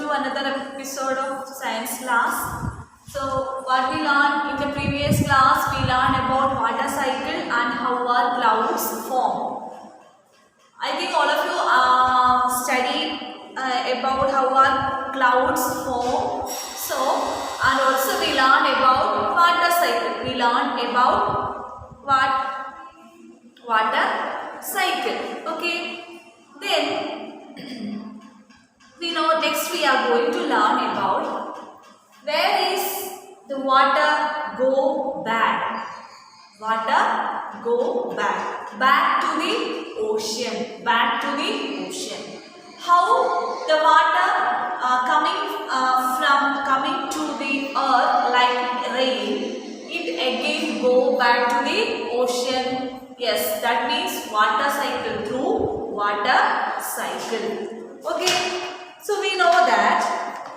to another episode of science class. So what we learned in the previous class, we learned about water cycle and how our clouds form. I think all of you studied about how our clouds form. So, and also we learned about water cycle. We learned about what? Water cycle. Okay. Then we know next we are going to learn about where is the water go back. Water go back. Back to the ocean. Back to the ocean. How the water coming to the earth like rain, it again go back to the ocean. Yes, that means water cycle, through water cycle. Okay, so we know that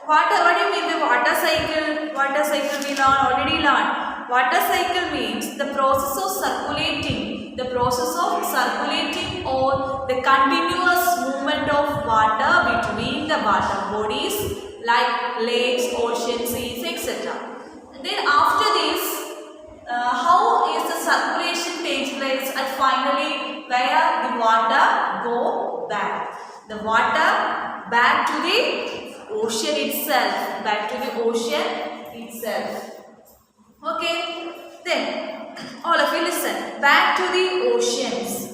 what do you mean by water cycle? Water cycle we already learned. Water cycle means the process of circulating. The process of circulating or the continuous movement of water between the water bodies like lakes, oceans, seas, etc. Then after this, how is the circulation takes place and finally where the water go back? The water back to the ocean itself. Back to the ocean itself. Okay, then all of you listen. Back to the oceans.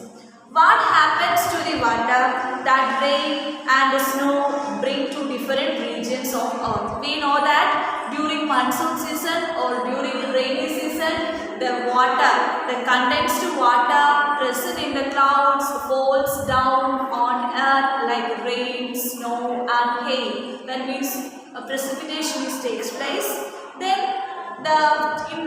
What happens to the water that rain and snow bring to different regions of earth? We know that during monsoon season or during rainy season, the water, the condensed water present in the clouds falls down on earth like rain, snow and hail. That means a precipitation takes place. Then in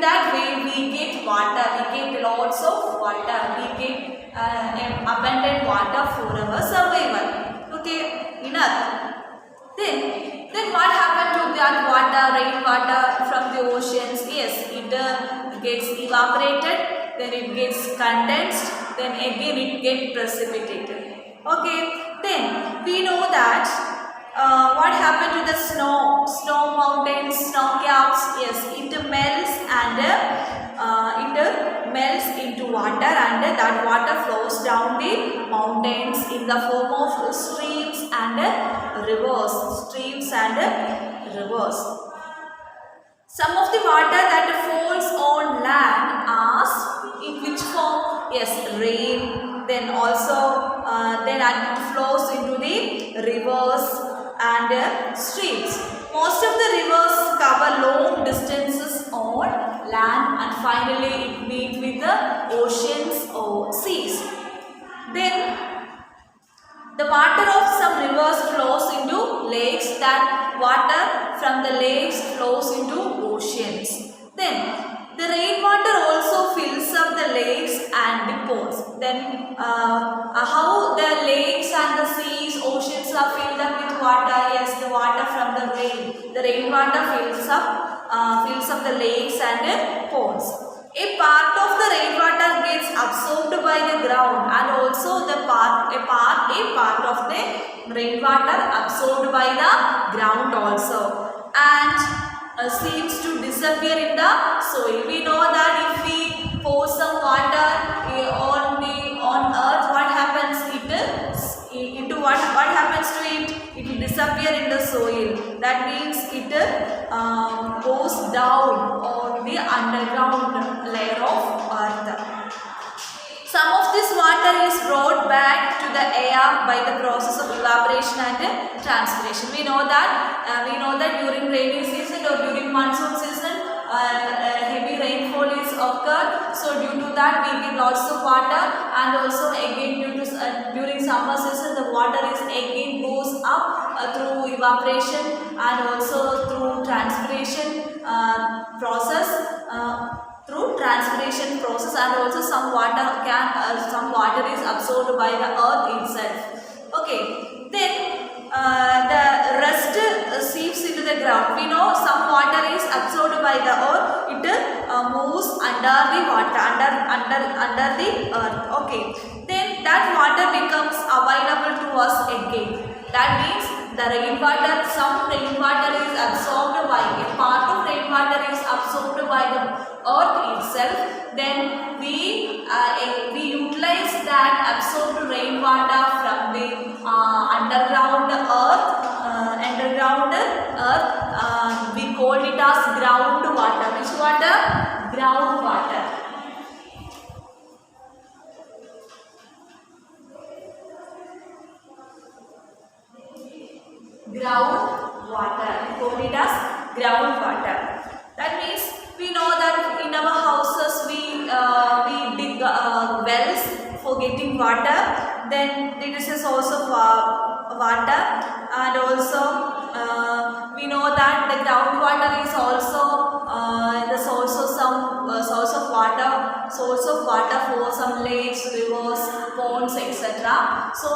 that way we get water, we get lots of water, we get abundant water for our survival. Okay, in earth. Then what happened to that water, rainwater from the oceans? Yes, it gets evaporated, then it gets condensed, then again it gets precipitated. Okay, then we know that what happened to the snow mountains, snow caps? Yes, it melts and it melts into water and that water flows down the mountains in the form of streams and rivers. Some of the water that falls on land are in which form? Yes, rain. Then also then it flows into the rivers and streams. Most of the rivers cover long distances on land and finally it meets with the oceans or seas. Then the water of some rivers flows into lakes. That water from the lakes flows into oceans. Then the rainwater also fills up the lakes and the ponds. Then how the lakes and the seas, oceans are filled up with water? Yes, the water from the rain. The rainwater fills up the lakes and the ponds. A part of the rainwater gets absorbed by the ground and also a part of the rainwater absorbed by the ground also and seems to disappear in the soil. We know that if we pour some water on earth, what happens? What happens to it? It will disappear in the soil. That means it goes down on the underground layer of earth. Some of this water is brought back to the air by the process of evaporation and transpiration. We know that during rainy season or during monsoon season, heavy rainfall is occurred. So due to that, we get lots of water, and also again during summer season, the water is again goes up through evaporation and also through transpiration process. And also some water is absorbed by the earth itself. Okay, then the rest seeps into the ground. We know some water is absorbed by the earth. It moves under the water, under the earth. Okay, then that water becomes available to us again. That means the rainwater, some rainwater is absorbed by, a part of rainwater is absorbed by the earth itself, then we utilize that absorbed rainwater from the underground earth, we call it as groundwater. Which water? Groundwater. Groundwater. We call it as groundwater. That means we know that in our houses we dig wells for getting water. Then this is also water, and also we know that the groundwater is also the source of water for some lakes, rivers, ponds, etc. So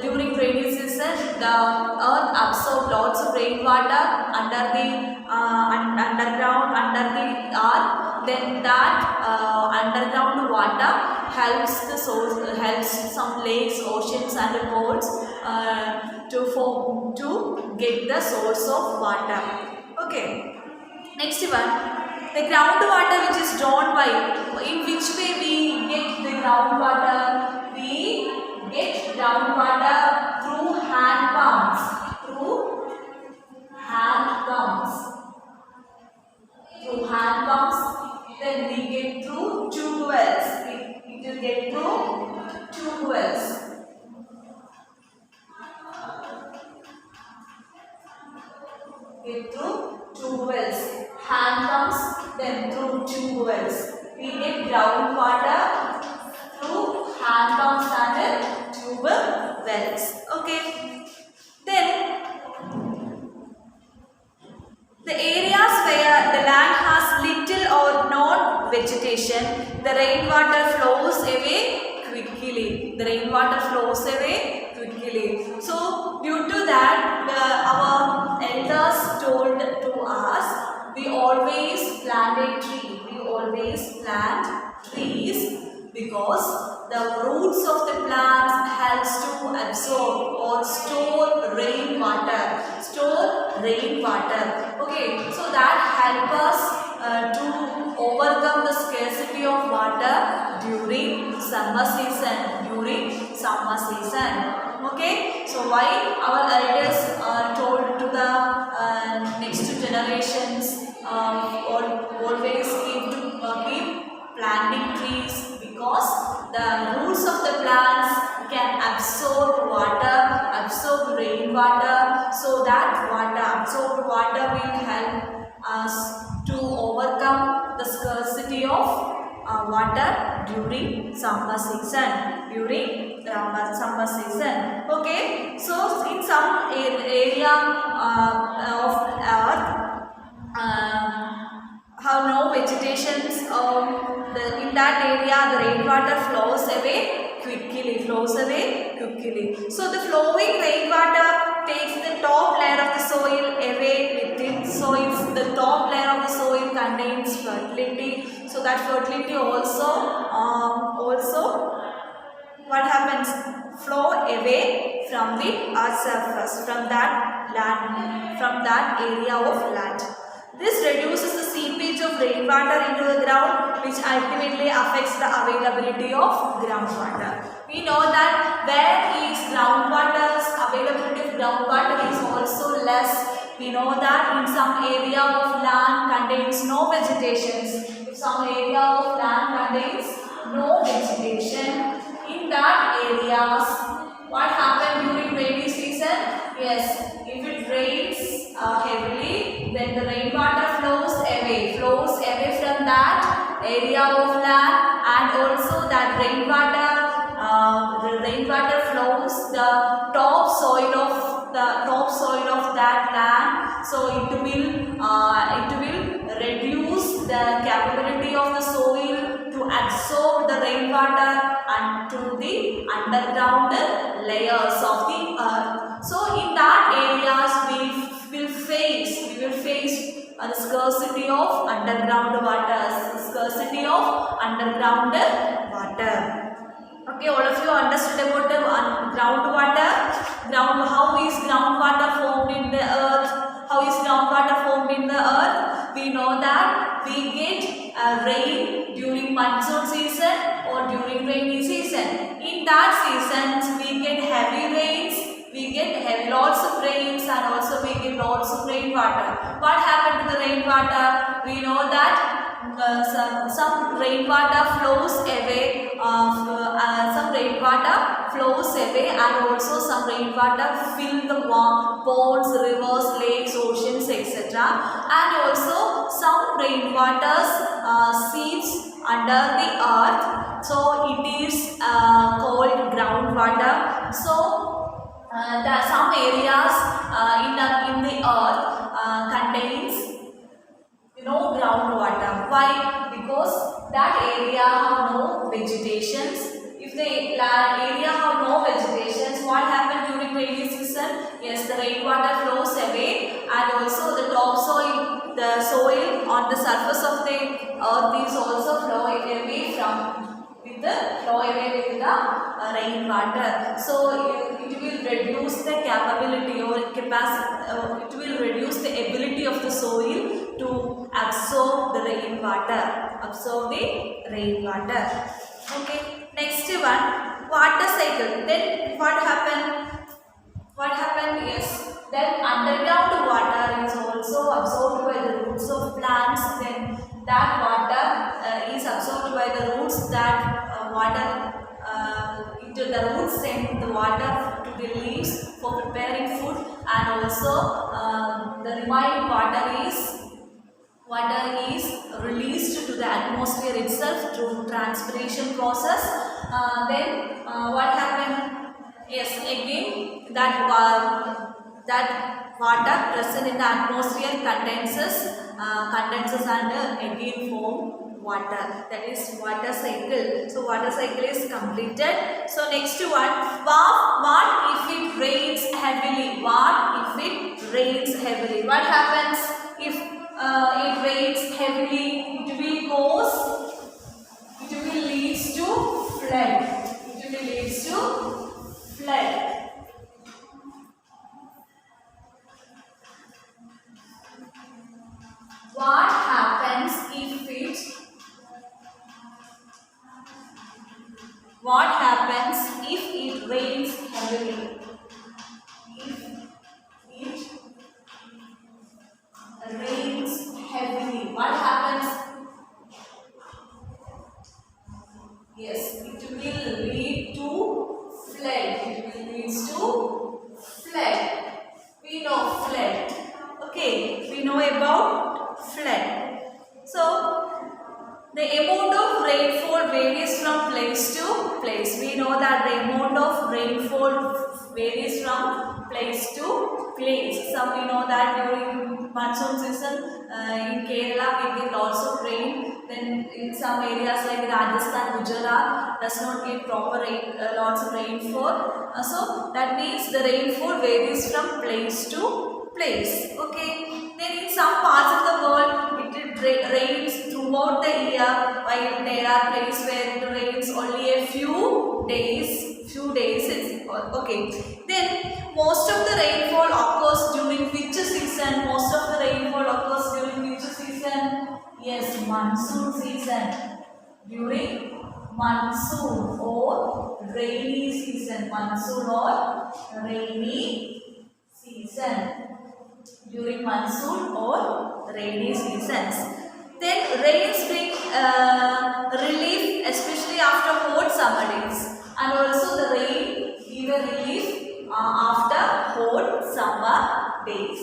during rainy season, the earth absorbs lots of rainwater under the underground, under the earth. Then that underground water helps some lakes, oceans, and ponds to get the source of water. Okay. Next one, the groundwater which is drawn by. In which way we get the groundwater? We get groundwater through hand pumps. Then we get through tube wells. It will get through tube wells. Get through tube wells. Hand pumps, then through tube wells. We get groundwater through hand pumps and tube wells. Okay. Then the areas where the land has little or no vegetation, the rainwater flows away quickly. So due to that, our elders told to us, we always plant trees because the roots of the plants helps to absorb or store rainwater. Okay, so that helps us to overcome the scarcity of water during summer season. Okay, so why our elders are told to the next generations always keep planting trees, because the roots of the plants can absorb water, absorb rainwater, so that absorbed water will help us to overcome the scarcity of water during summer season. Okay, so in some area of earth have no vegetations, in that area the rainwater flows away quickly. So the flowing rainwater takes the top layer of the soil away with it. So if the top layer of the soil contains fertility, so that fertility also what happens? Flow away from the earth's surface, from that land, from that area of land. This reduces the seepage of rainwater into the ground, which ultimately affects the availability of groundwater. We know that where is availability of groundwater is also less. We know that in some area of land contains no vegetation. If some area of land contains no vegetation, in that areas, what happens during rainy season? Yes, if it rains heavily, then the rainwater flows away from that area of land, and also that rainwater flows the top soil of that land, so it will reduce the capability of the soil to absorb the rainwater and to the underground layers of the earth. So in that areas we will face the scarcity of underground water. Okay, all of you understood about the groundwater. How is groundwater formed in the earth? How is groundwater formed in the earth? We know that we get rain during monsoon season or during rainy season. In that season, we get heavy rains. We get heavy lots of rains and also we get lots of rainwater. What happened to the rainwater? We know that some rainwater flows away. Some rainwater flows away, and also some rainwater fill the ponds, rivers, lakes, oceans, etc. And also some rainwaters seeps under the earth. So it is called groundwater. So there are some areas in the earth contains groundwater. Why? Because that area have no vegetations. If the area have no vegetations, what happens during rainy season? Yes, the rainwater flows away, and also the topsoil, the soil on the surface of the earth is also flowing away with the rainwater. So it will reduce the capability or capacity. It will reduce the ability of the soil to absorb the rainwater. Okay. Next one, water cycle. Then what happened? Yes. Then underground water is also absorbed by the roots of plants. Then that water is absorbed by the roots. That water into the roots, send the water to the leaves for preparing food, and also the remaining water is released to the atmosphere itself through transpiration process. Then what happened? Yes, again that water present in the atmosphere condenses and again form water. That is water cycle. So water cycle is completed. So next one, what if it rains heavily? What happens if it rains heavily? It will lead to flood. What happens if it rains heavily? If it rains heavily, what happens? Yes, it will lead to flood. We know flood. Okay, we know about flood. So the amount of rainfall varies from place to place. We know that the amount of rainfall varies from place to place. Some we know that during monsoon season in Kerala we get lots of rain. Then in some areas like Rajasthan, Gujarat does not get proper rain, lots of rainfall. So that means the rainfall varies from place to place. Okay. Then in some parts of the world it rains throughout the year, while there are places where it rains only a few days. Okay. Then most of the rainfall occurs during which season? Yes, monsoon season. During monsoon or rainy season. During monsoon or rainy seasons. Then rains bring relief, especially after hot summer days, and also the rain give a relief after hot summer days.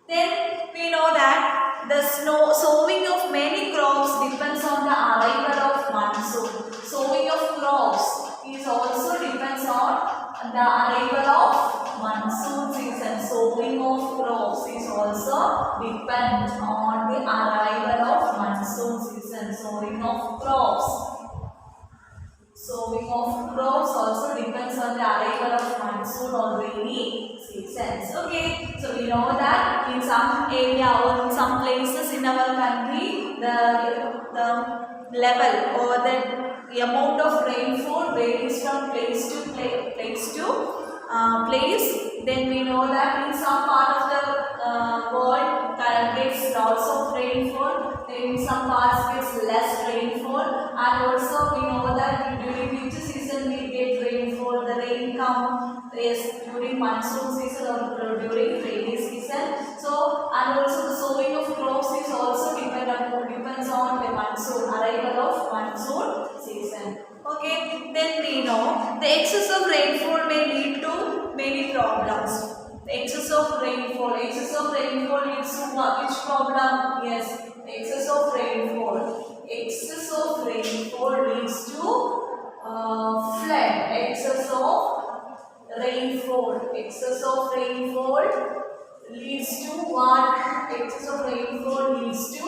Then we know that the sowing of many crops depends on the arrival of monsoon. Sowing of crops is also depends on the arrival of monsoon season. Sowing of crops is also depends on the arrival of monsoon season. Sowing of crops also depends on the arrival of monsoon or rainy seasons. Okay, so we know that in some area or in some places in our country, the level or the amount of rainfall varies from place to place. Then we know that in some part of the world gets lots of rainfall, then in some parts gets less rainfall, and also we know that during which season we get rainfall. The rain comes during monsoon season or during rainy season. So and also the sowing of crops is also depends on the monsoon, arrival of monsoon season. Okay, then we know the excess of rainfall may lead to many problems. The excess of rainfall leads to which problem? Yes, excess of rainfall. Excess of rainfall leads to flood. Excess of rainfall. Excess of rainfall leads to what? Excess of rainfall leads to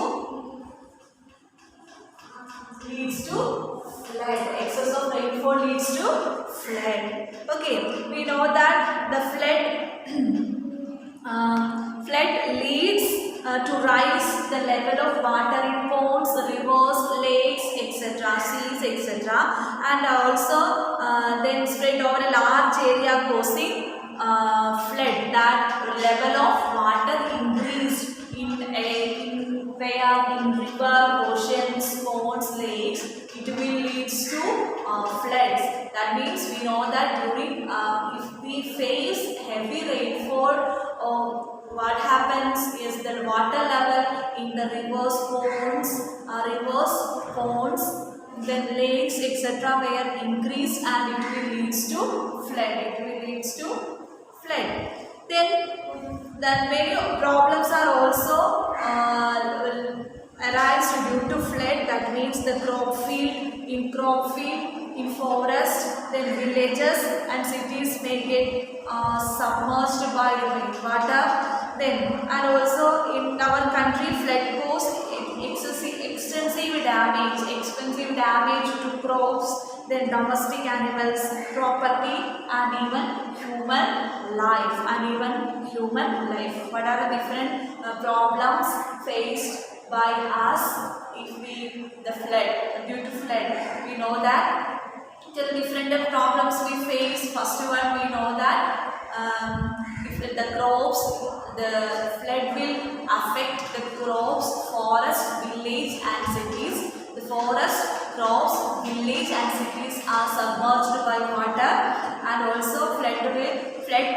flood. Excess of rainfall leads to flood. Okay, we know that the flood leads to rise the level of water in ponds, rivers, lakes, etc., seas, etc., and also then spread over a large area causing flood. That level of water increased in river, oceans, ponds, lakes. It will lead to floods. That means we know that during if we face heavy rainfall, what happens is the water level in the rivers, ponds, then lakes, etc., were increased, and it will lead to flood. Then many problems are also will arise due to flood. That means the crop field, in forest, then villages and cities may get submerged by rainwater. Then and also in our country, flood causes extensive damage to crops, then domestic animals, property, and even human life. What are the different problems faced by us due to flood? We know that the different problems we face. First one, we know that if the crops, the flood will affect the crops, forest, village, and cities. The forest, crops, village, and cities are submerged by water, and also flood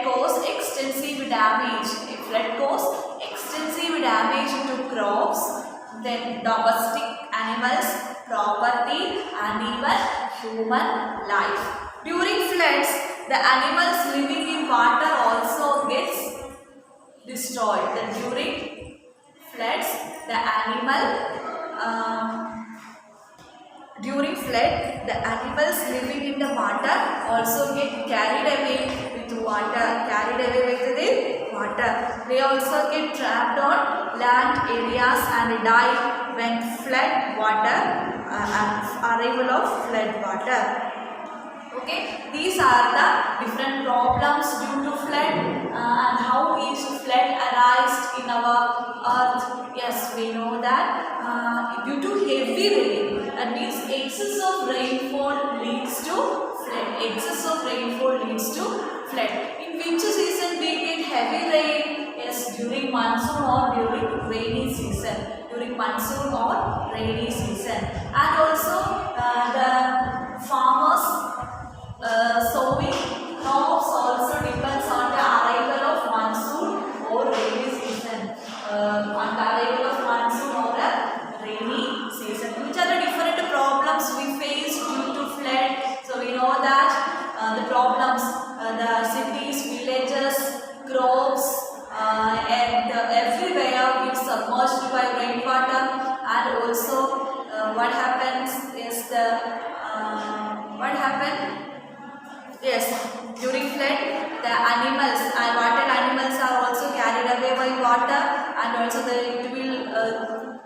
cause extensive damage. Flood cause extensive damage to crops, then domestic animals, property, and even human life. During floods, the animals living in water also gets destroyed. Then during floods, during flood, the animals living in the water also get carried away with water. They also get trapped on land areas and die when flood water, arrival of flood water. Okay, these are the different problems due to flood and how is flood arised in our earth. Yes, we know that due to heavy rain, that means excess of rainfall leads to flood. Excess of rainfall leads to flood. In which season we get heavy rain? Yes, during monsoon or during rainy season. During monsoon or rainy season. And also the farmers sowing crops also depends on the arrival of monsoon or rainy season. On the arrival of monsoon or a rainy season. Which are the different problems we face due to flood? So we know that the problems, the cities, villages, crops, and everywhere gets submerged by rainwater. And also what happens is what happened? Yes, during flood, the animals and water animals are also carried away by water, and also it will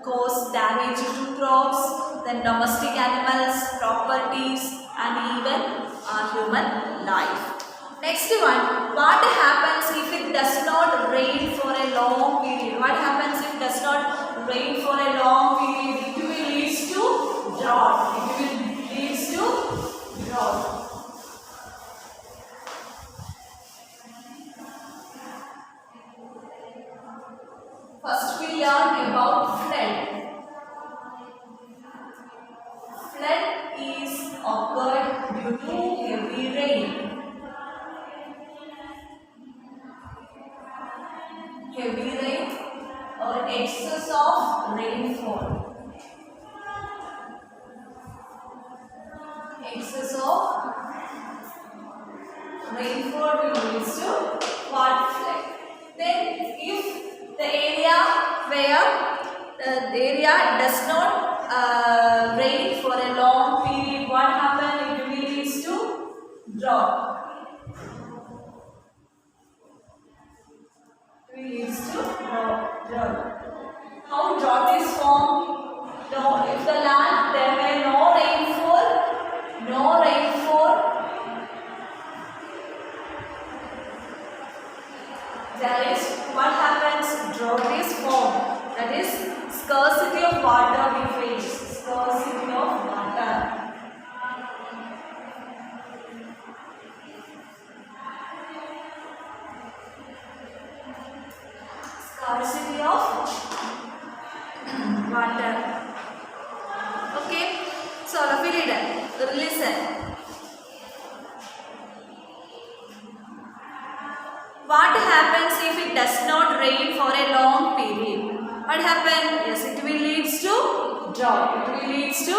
cause damage to crops, then domestic animals, properties, and even human life. Next one, what happens if it does not rain for a long period? What happens if it does not rain for a long period? It will lead to drought. It will lead to learn about flood. Flood is occurred due to heavy rain. Heavy rain or excess of rainfall. Excess of rainfall will lead to what flood. Then if the area where the area does not rain for a long period, what happens? It will lead to drought. It will lead to drought. How drought is formed? No, if the land there were no rainfall, there is what happens? Drought is formed. That is scarcity of water we face. Scarcity of water. Scarcity of water. Okay. So, all of you listen. What happens if it does not rain for a long period? What happens? Yes, it will lead to drought. It will lead to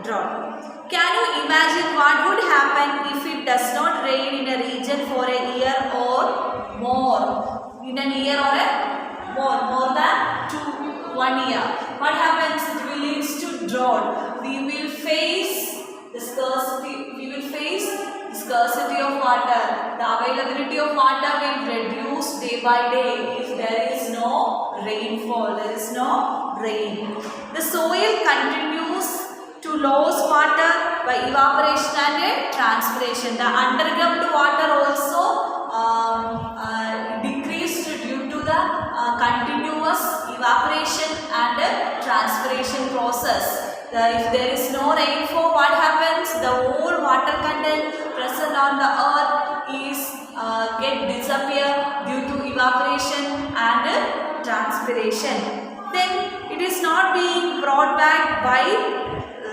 drought. Can you imagine what would happen if it does not rain in a region for a year or more? In a year or a more than 1 year. What happens? It will lead to drought. We will face the scarcity. We will face scarcity of water. The availability of water will reduce day by day if there is no rainfall. There is no rain. The soil continues to lose water by evaporation and transpiration. The underground water also decreased due to the continuous evaporation and transpiration process. If there is no rainfall, what happens? The whole water content present on the earth is get disappear due to evaporation and transpiration. Then it is not being brought back by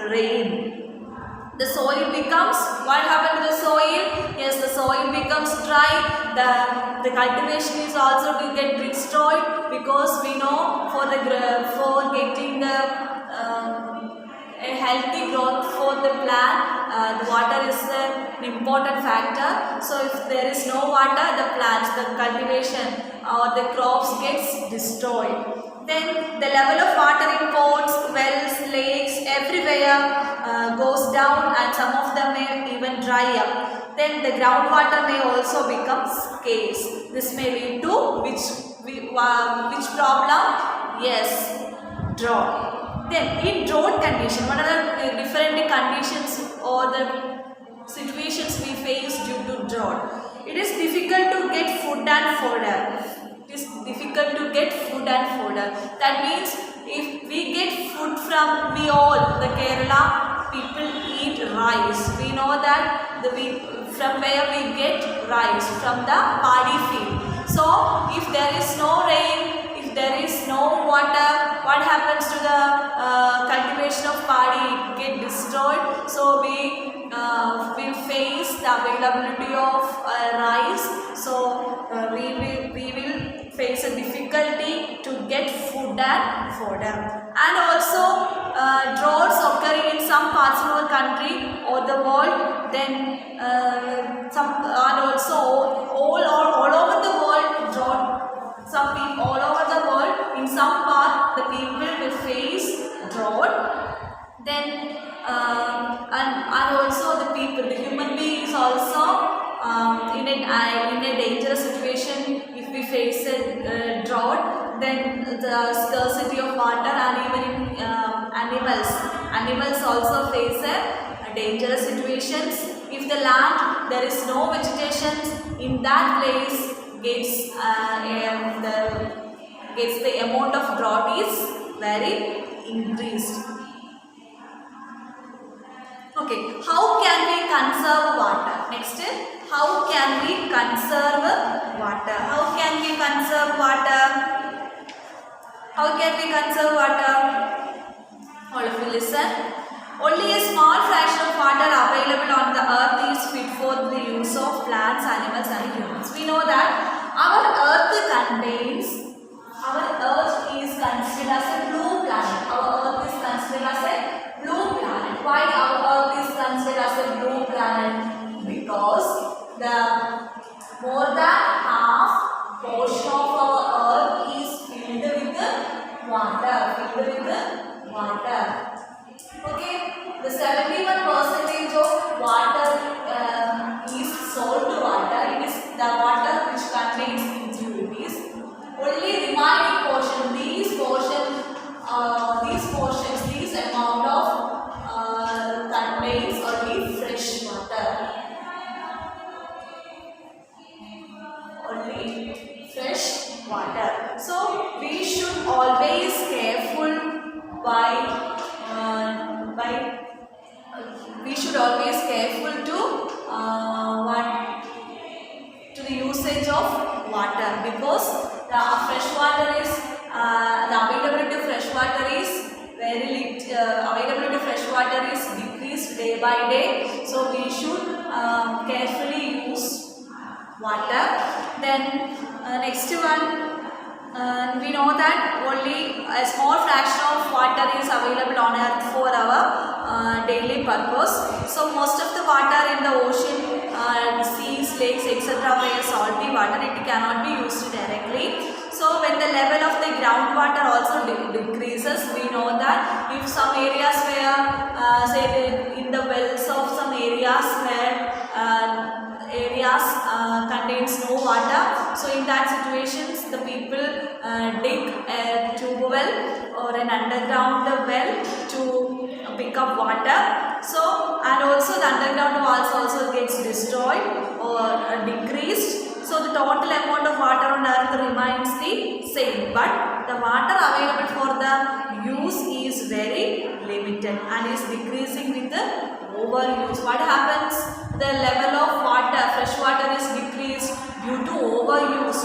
rain. The soil becomes, what happened to the soil? Yes, the soil becomes dry. The cultivation is also to get destroyed because we know for getting the a healthy growth for the plant, the water is an important factor. So if there is no water, the plants, the cultivation or the crops gets destroyed. Then the level of water in ponds, wells, lakes, everywhere goes down, and some of them may even dry up. Then the groundwater may also become scarce. This may lead to which problem? Yes, drought. Then in drought condition, what are the different conditions or the situations we face due to drought? It is difficult to get food and fodder. It is difficult to get food and fodder. That means if we get food from, the Kerala people eat rice. We know that from where we get rice, from the paddy field. So if there is no rain, if there is no water, what happens to the cultivation of paddy? It get destroyed. So we will face the availability of rice. So we will face a difficulty to get food and fodder. And also droughts occurring in some parts of our country or the world. Then and also all over the world drought. Some people all over the world, in some part, the people will face drought. Then and also the human beings also in a dangerous situation. If we face a drought, then the scarcity of water, and even animals also face a dangerous situations. If the land there is no vegetation, in that place gets the amount of drought is very increased. Okay, how can we conserve water? Next, how can we conserve water? How can we conserve water? How can we conserve water? All of you listen. Only a small fraction of water available on the earth is fit for the use of plants, animals and humans. We know that our earth is considered as a blue planet. Our earth is considered as a blue planet. Why our earth is considered as a blue planet? Because the more than half portion of our earth is filled with water. Okay, the 71% of water is salt water. It is the water which contains impurities. Only remaining portion, these amount of contains only fresh water. Only fresh water. So we should always careful to the usage of water, because the fresh water is the availability of fresh water is decreased day by day. So we should carefully use water. Then next one. We know that only a small fraction of water is available on earth for our daily purpose. So most of the water in the ocean, seas, lakes, etc. where salty water, it cannot be used directly. So when the level of the groundwater also decreases, we know that if some areas where in the wells of some areas where contains no water, so in that situations the people dig a tube well or an underground well to pick up water. So and also the underground walls also gets destroyed or decreased. So the total amount of water on earth remains the same, but the water available for the use is very limited and is decreasing with the overuse. What happens? The level of water, fresh water is decreased due to overuse.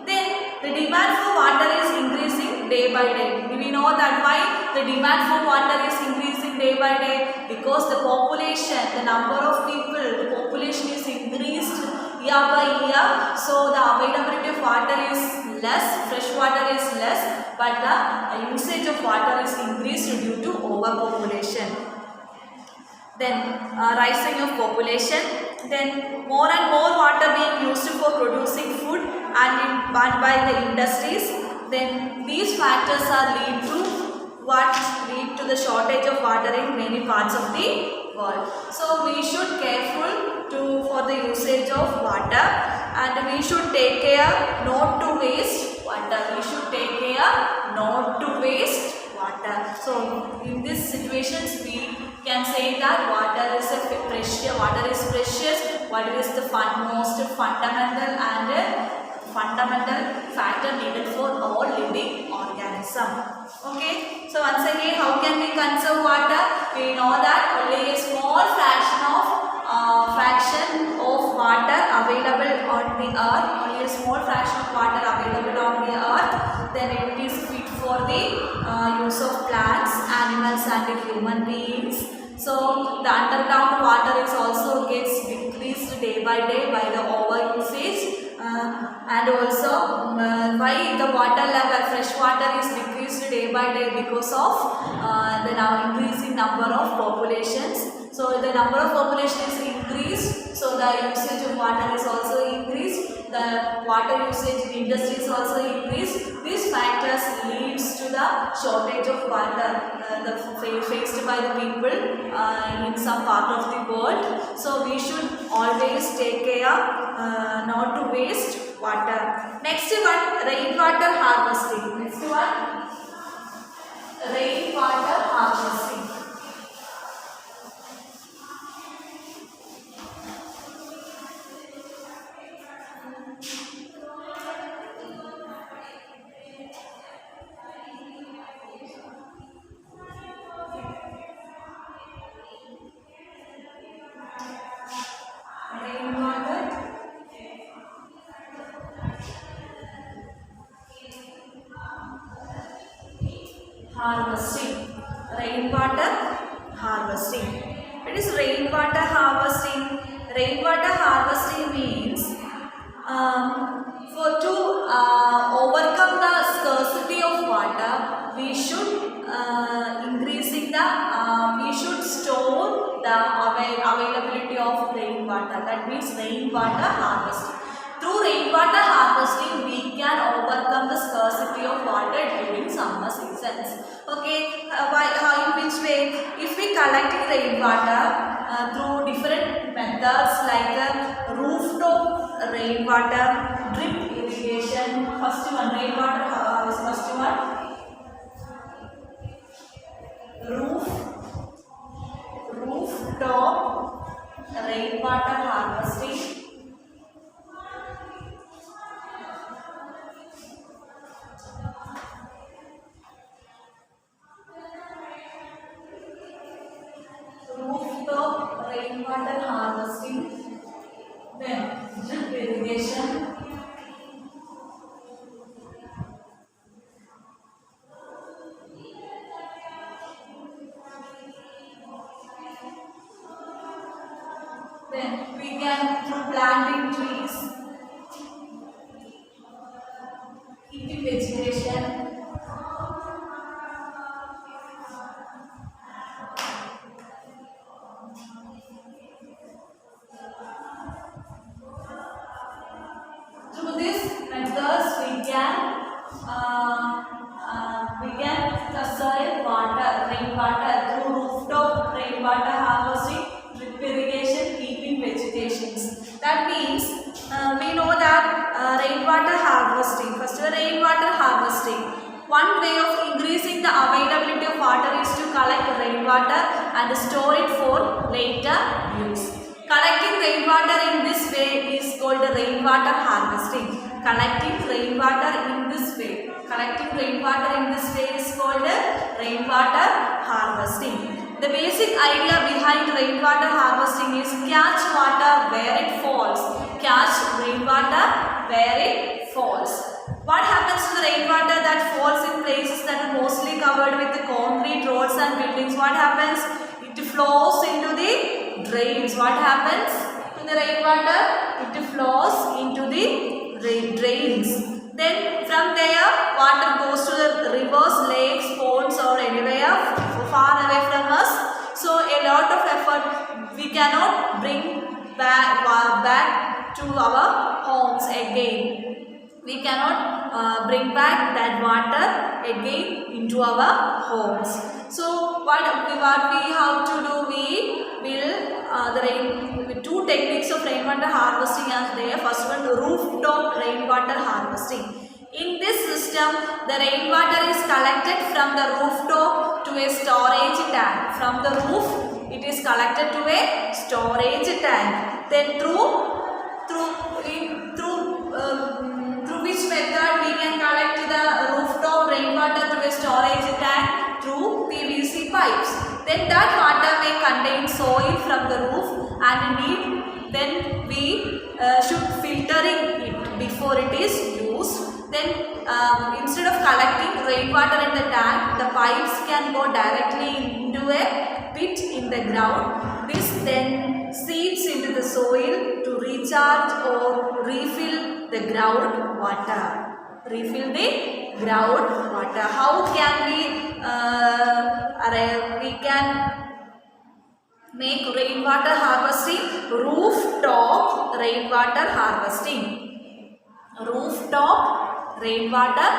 Then the demand for water is increasing day by day. We know that why the demand for water is increasing day by day, because the population, the number of people, the population is increased year by year. So the availability of water is less, fresh water is less, but the usage of water is increased due to overpopulation. Then rising of population, then more and more water being used for producing food and by the industries. Then these factors lead to the shortage of water in many parts of the world. So we should careful for the usage of water, and we should take care not to waste water. Water. So in these situations we can say that water is precious. Water is the most fundamental factor needed for all living organism. Okay. So once again, how can we conserve water? We know that only a small fraction of water available on the earth. Only a small fraction of water available on the earth. Then it is fit for the use of plants, animals and human beings. So the underground water is also gets decreased day by day by the over usage, and also why the water level, fresh water is decreased day by day, because of the now increasing number of populations. So the number of population is increased, so the usage of water is also increased. The water usage in industry is also increased. These factors leads to the shortage of water faced by the people in some part of the world. So we should always take care not to waste water. Next one, rainwater harvesting. Rainwater harvesting. harvesting. Rainwater harvesting. It is rainwater harvesting. Rainwater harvesting means for to overcome the scarcity of water, we should increasing the we should store the availability of rainwater. That means rainwater harvesting. Through rainwater harvesting, we can overcome the scarcity of water during summer seasons. Okay, how in which way? If we collecting rainwater through different methods like rooftop rainwater, drip irrigation. First one, rainwater harvest. First one, rooftop rainwater harvesting. Rooftop rainwater harvesting, then drip irrigation, then we can through planting trees, keeping vegetation, through these methods we can conserve water, rainwater through rooftop rainwater harvesting, drip irrigation, keeping vegetations. That means we know that rainwater harvesting. First, rainwater harvesting. One way of increasing the availability of water is to collect rainwater and store it for later use. Collecting rainwater in this way is called rainwater harvesting. Collecting rainwater in this way. Collecting rainwater in this way is called rainwater harvesting. The basic idea behind rainwater harvesting is catch water where it falls. Catch rainwater where it falls. What happens to the rainwater that falls in places that are mostly covered with the concrete roads and buildings? What happens? It flows into the drains. What happens to the rainwater? It flows into the drains. Then from there water goes to the rivers, lakes, ponds or anywhere far away from us. So a lot of effort we cannot bring back to our homes again. We cannot bring back that water again into our homes. So what we have to do, we will two techniques of rainwater harvesting are there. First one, rooftop rainwater harvesting. In this system, the rainwater is collected from the rooftop to a storage tank. From the roof, it is collected to a storage tank. Then through which method we can collect the rooftop rainwater to a storage tank? Through PVC pipes. Then that water may contain soil from the roof, and then we should filtering it before it is used. Then instead of collecting rainwater in the tank, the pipes can go directly into a pit in the ground. This then seeps into the soil to recharge or refill the ground water. Refill the ground water. How can we can make rainwater harvesting? Rooftop rainwater harvesting. Rooftop rainwater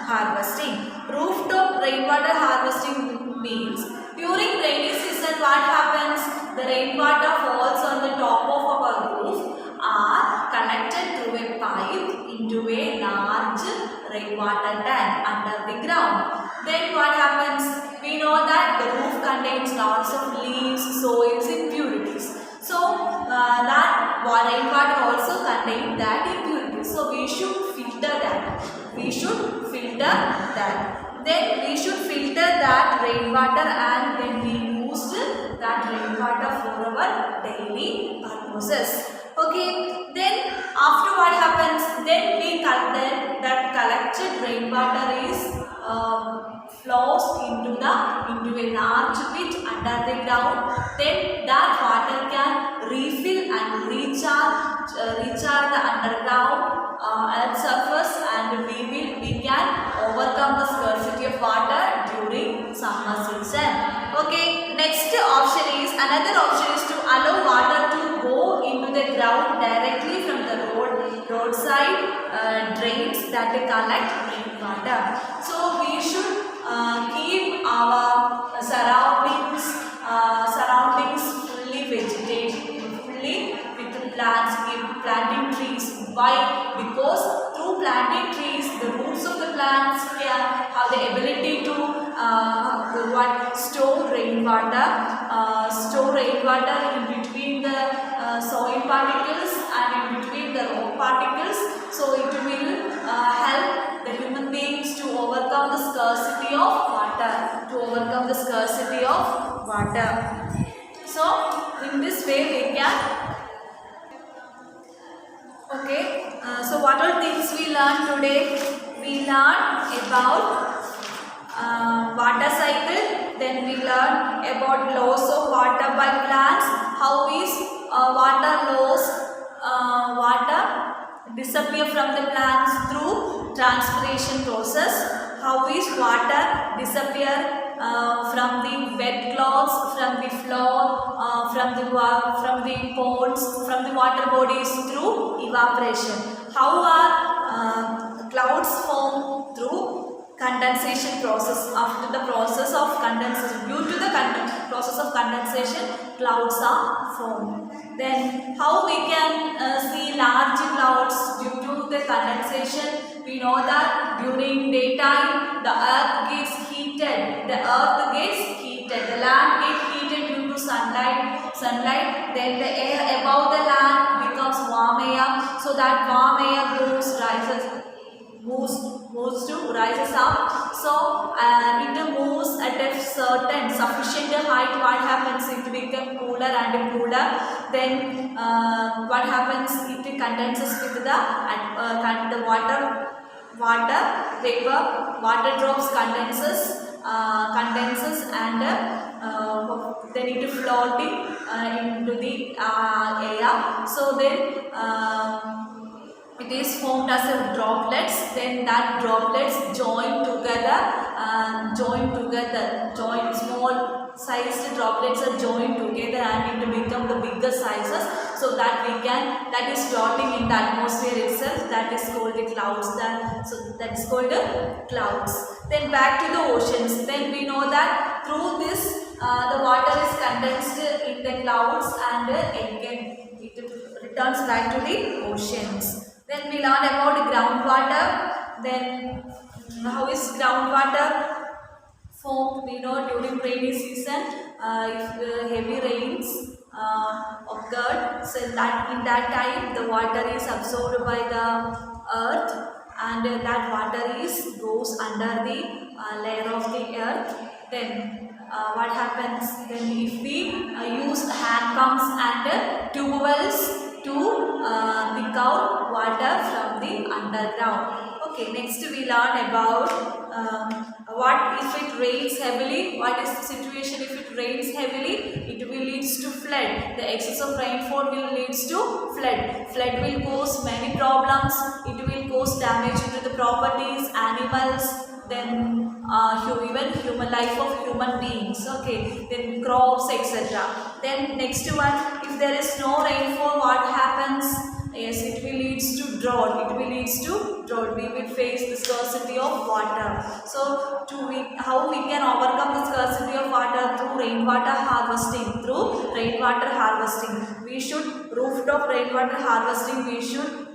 harvesting. Rooftop rainwater harvesting means during rainy season what happens? The rainwater falls on the top of our roof are collected through a pipe into a large rainwater tank under the ground. Then what happens? We know that the roof contains lots of leaves, soils, impurities. So that rainwater also contains that impurities. So we should filter that. We should filter that. Then we should filter that rainwater and then we used that rainwater for our daily purposes. Okay. Then after what happens? Then that collected rainwater is flows into an arch pit under the ground. Then that water can refill and recharge the underground earth surface, and we can overcome the scarcity of water during summer season. Okay, next option is, another option is to allow water to go into the ground directly from the roadside drains that collect rainwater. So we should keep our surroundings fully vegetated, fully with plants, keep planting trees. Why? Because through planting trees, the roots of the plants can have the ability to store rainwater in between the soil particles and in between the rock particles. So it will help the human beings to overcome the scarcity of water. So in this way we can. Okay, so what are things we learned today? We learned about water cycle, then we learned about loss of water by plants, how is water disappear from the plants through transpiration process, how is water disappear from the wet cloths, from the floor, from the ponds, from the water bodies through evaporation. How are clouds formed? Through condensation process. After the process of condensation, due to the process of condensation, clouds are formed. Then how we can see large clouds due to the condensation? We know that during daytime the earth gets heated, the land gets heated due to sunlight, then the air above the land becomes warm air, so that warm air rises up. So it moves at a certain sufficient height. What happens? It becomes cooler and cooler. Then what happens? It condenses with the water vapor, water drops condenses and then it floating into the air. So then it is formed as a droplets. Then that droplets join small sized droplets are joined together and it become the bigger sizes, so that is floating in the atmosphere itself. That is called the clouds. So that is called the clouds. Then back to the oceans. Then we know that through this the water is condensed in the clouds and again it returns back to the oceans. Then we learn about groundwater. Then how is groundwater formed? We know during rainy season, if heavy rains occurred, so that in that time the water is absorbed by the earth, and that water goes under the layer of the earth. Then what happens? Then if we use hand pumps and tube wells to pick out water from the underground. Okay, next we learn about what if it rains heavily. What is the situation if it rains heavily? It will leads to flood. The excess of rainfall will leads to flood. Flood will cause many problems. It will cause damage to the properties, animals, then even human life of human beings. Okay, then crops, etc. Then next one, if there is no rainfall, what happens? Yes, it will leads to drought. We will face the scarcity of water. So how we can overcome the scarcity of water? Through rainwater harvesting. We should rooftop rainwater harvesting. We should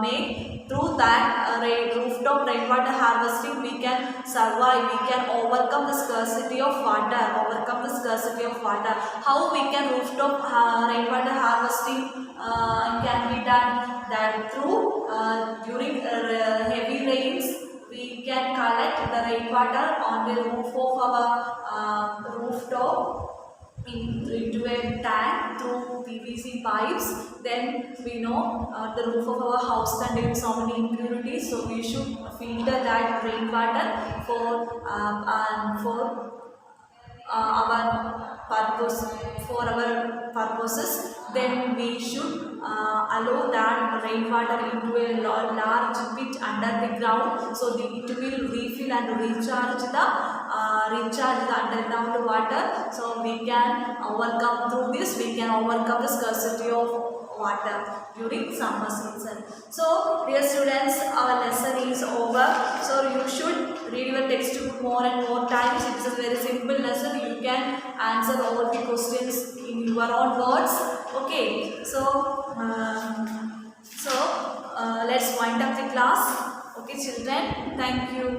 make through that rooftop rainwater harvesting. We can survive. We can overcome the scarcity of water. How we can rooftop rainwater harvesting can be done? That through during heavy rains, we can collect the rainwater on the roof of our rooftop. into a tank through PVC pipes, then we know the roof of our house contains so many impurities, so we should filter that rainwater for our purposes. Then we should allow that rainwater into a large pit under the ground, so it will refill and recharge the underground water. So we can overcome through this. We can overcome the scarcity of water during summer season. So dear students, our lesson is over. So you should read your textbook more and more times. It's a very simple lesson. You can answer all the questions in your own words. Okay, so let's wind up the class. Okay children, thank you.